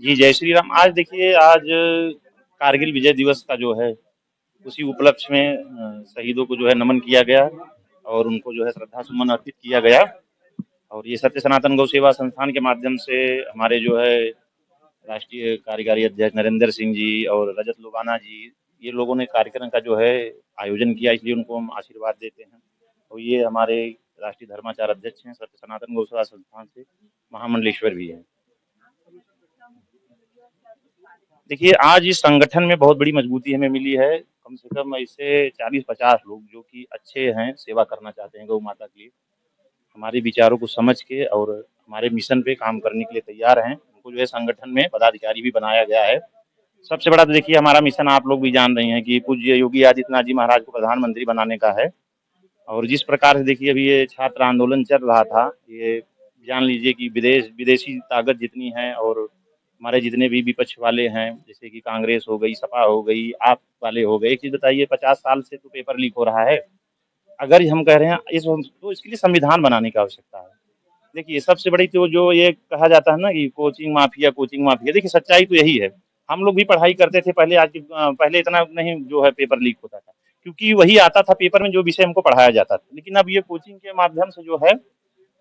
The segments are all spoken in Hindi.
जी, जय श्री राम। आज देखिए, आज कारगिल विजय दिवस का जो है, उसी उपलक्ष्य में शहीदों को जो है नमन किया गया और उनको जो है श्रद्धा-सुमन अर्पित किया गया। और ये सत्य सनातन गौ सेवा संस्थान के माध्यम से हमारे जो है राष्ट्रीय कार्यकारी अध्यक्ष नरेंद्र सिंह जी और रजत लोबाना जी, ये लोगों ने कार्यक्रम का जो है आयोजन किया, इसलिए उनको हम आशीर्वाद देते हैं। और ये हमारे राष्ट्रीय धर्माचार्य अध्यक्ष हैं, सत्य सनातन गौ सेवा संस्थान से, महामंडलेश्वर भी हैं। देखिए, आज इस संगठन में बहुत बड़ी मजबूती हमें मिली है। कम से कम ऐसे 40-50 लोग जो कि अच्छे हैं, सेवा करना चाहते हैं गौ माता के लिए, हमारे विचारों को समझ के और हमारे मिशन पे काम करने के लिए तैयार हैं। उनको जो है संगठन में पदाधिकारी भी बनाया गया है। सबसे बड़ा तो देखिए, हमारा मिशन आप लोग भी जान रहे हैं कि पूज्य योगी आदित्यनाथ जी महाराज को प्रधानमंत्री बनाने का है। और जिस प्रकार से देखिए अभी ये छात्र आंदोलन चल रहा था, ये जान लीजिए कि विदेशी ताकत जितनी है और हमारे जितने भी विपक्ष वाले हैं, जैसे कि कांग्रेस हो गई, सपा हो गई, आप वाले हो गए। एक चीज़ बताइए, 50 साल से तो पेपर लीक हो रहा है। अगर हम कह रहे हैं तो इसके लिए संविधान बनाने की आवश्यकता है। देखिए, सबसे बड़ी तो जो ये कहा जाता है ना कि कोचिंग माफिया, देखिए सच्चाई तो यही है। हम लोग भी पढ़ाई करते थे पहले, पहले इतना नहीं जो है पेपर लीक होता था, क्योंकि वही आता था पेपर में जो विषय हमको पढ़ाया जाता था। लेकिन अब ये कोचिंग के माध्यम से जो है,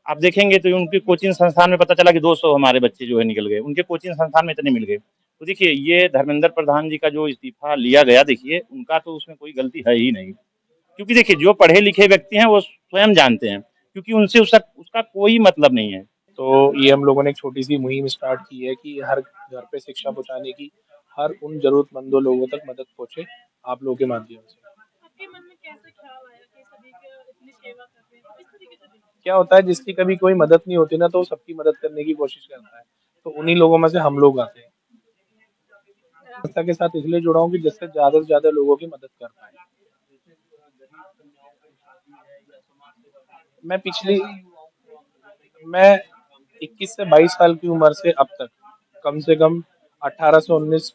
आप देखेंगे तो उनके कोचिंग संस्थान में पता चला कि 200 हमारे बच्चे जो है निकल गए, उनके कोचिंग संस्थान में इतने मिल गए। तो देखिए, ये धर्मेंद्र प्रधान जी का जो इस्तीफा लिया गया, देखिए उनका तो उसमें कोई गलती है ही नहीं। क्योंकि देखिए, जो पढ़े लिखे व्यक्ति हैं वो स्वयं जानते हैं, क्योंकि उनसे उसका उसका कोई मतलब नहीं है। तो ये हम लोगों ने एक छोटी सी मुहिम स्टार्ट की है कि हर घर पे शिक्षा पहुंचाने की, हर उन जरूरतमंदों लोगों तक मदद पहुंचे आप लोगों के माध्यम से। आपके मन में कैसा ख्याल आया कि सभी की इतनी सेवा कर रहे हैं, तो किस तरीके से देखते क्या होता है, जिसकी कभी कोई मदद नहीं होती ना, तो वो सबकी मदद करने की कोशिश करता है। तो उन्हीं लोगों में से हम लोग आते हैं। हैं? संस्था के साथ इसलिए जुड़ा हूँ कि जिससे ज्यादा से ज्यादा लोगों की मदद कर पाए। मैं पिछली मैं 21 से 22 साल की उम्र से अब तक कम से कम 18 से 19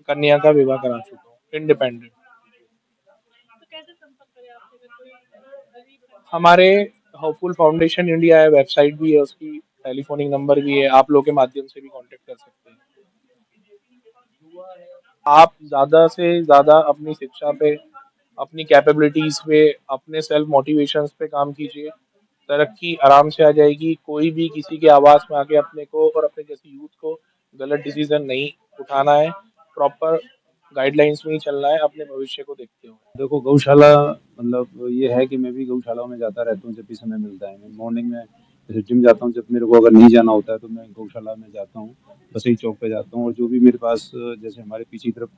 कन्या का विवाह करा चुका हूँ, इंडिपेंडेंट। तो कैसे संपर्क करें आपसे अगर कोई गरीब है? हमारे होपफुल फाउंडेशन इंडिया है, वेबसाइट भी है उसकी, टेलीफोनिक नंबर भी है, आप लोगों के माध्यम से भी कांटेक्ट कर सकते हैं। आप ज़्यादा से ज़्यादा अपनी शिक्षा पे, अपनी कैपेबिलिटीज़ पे, अपने सेल्फ मोटिवेशंस पे काम कीजिए। तरक्की आराम से आ जाएगी। कोई भी किसी के आवाज़ में आके अपने को और अपने जैसे यूथ को गलत डिसीजन नहीं उठाना है। प्रॉपर गाइडलाइंस में ही चलना है, अपने भविष्य को देखते हुए। देखो, गौशाला मतलब ये है कि मैं भी गौशालाओं में जाता रहता हूँ जब भी समय मिलता है। मैं मॉर्निंग में जैसे जिम जाता हूँ, जब मेरे को अगर नहीं जाना होता है तो मैं गौशाला में जाता हूँ, बसई चौक पे जाता हूँ। और जो भी मेरे पास जैसे हमारे पीछे की तरफ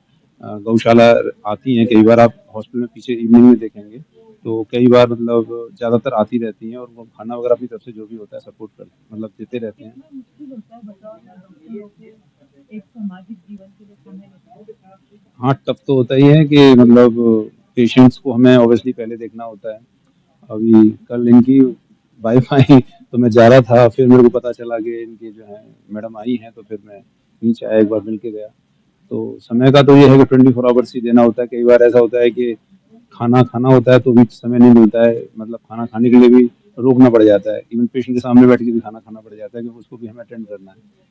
गौशाला आती हैं, कई बार आप हॉस्पिटल में पीछे इवनिंग में देखेंगे तो कई बार मतलब ज़्यादातर आती रहती हैं और वो खाना वगैरह अपनी तरफ से जो भी होता है सपोर्ट कर मतलब देते रहते हैं। कितना मुश्किल होता है बताओ ना, डॉक्टरों को एक सामाजिक जीवन के लिए समय निकालना। हाँ, टफ तो होता ही है कि मतलब पेशेंट्स को हमें ऑब्वियसली पहले देखना होता है। अभी कल इनकी वाइफ आई तो मैं जा रहा था, फिर मेरे को पता चला कि इनकी जो है मैडम आई हैं, तो फिर मैं नीचे आया, एक बार मिल के गया। तो समय का तो ये है कि 24 आवर्स ही देना होता है। कई बार ऐसा होता है कि खाना खाना होता है तो भी समय नहीं मिलता है, मतलब खाना खाने के लिए भी रोकना पड़ जाता है। इवन पेशेंट के सामने बैठ के भी खाना खाना पड़ जाता है क्योंकि उसको भी हमें अटेंड करना है।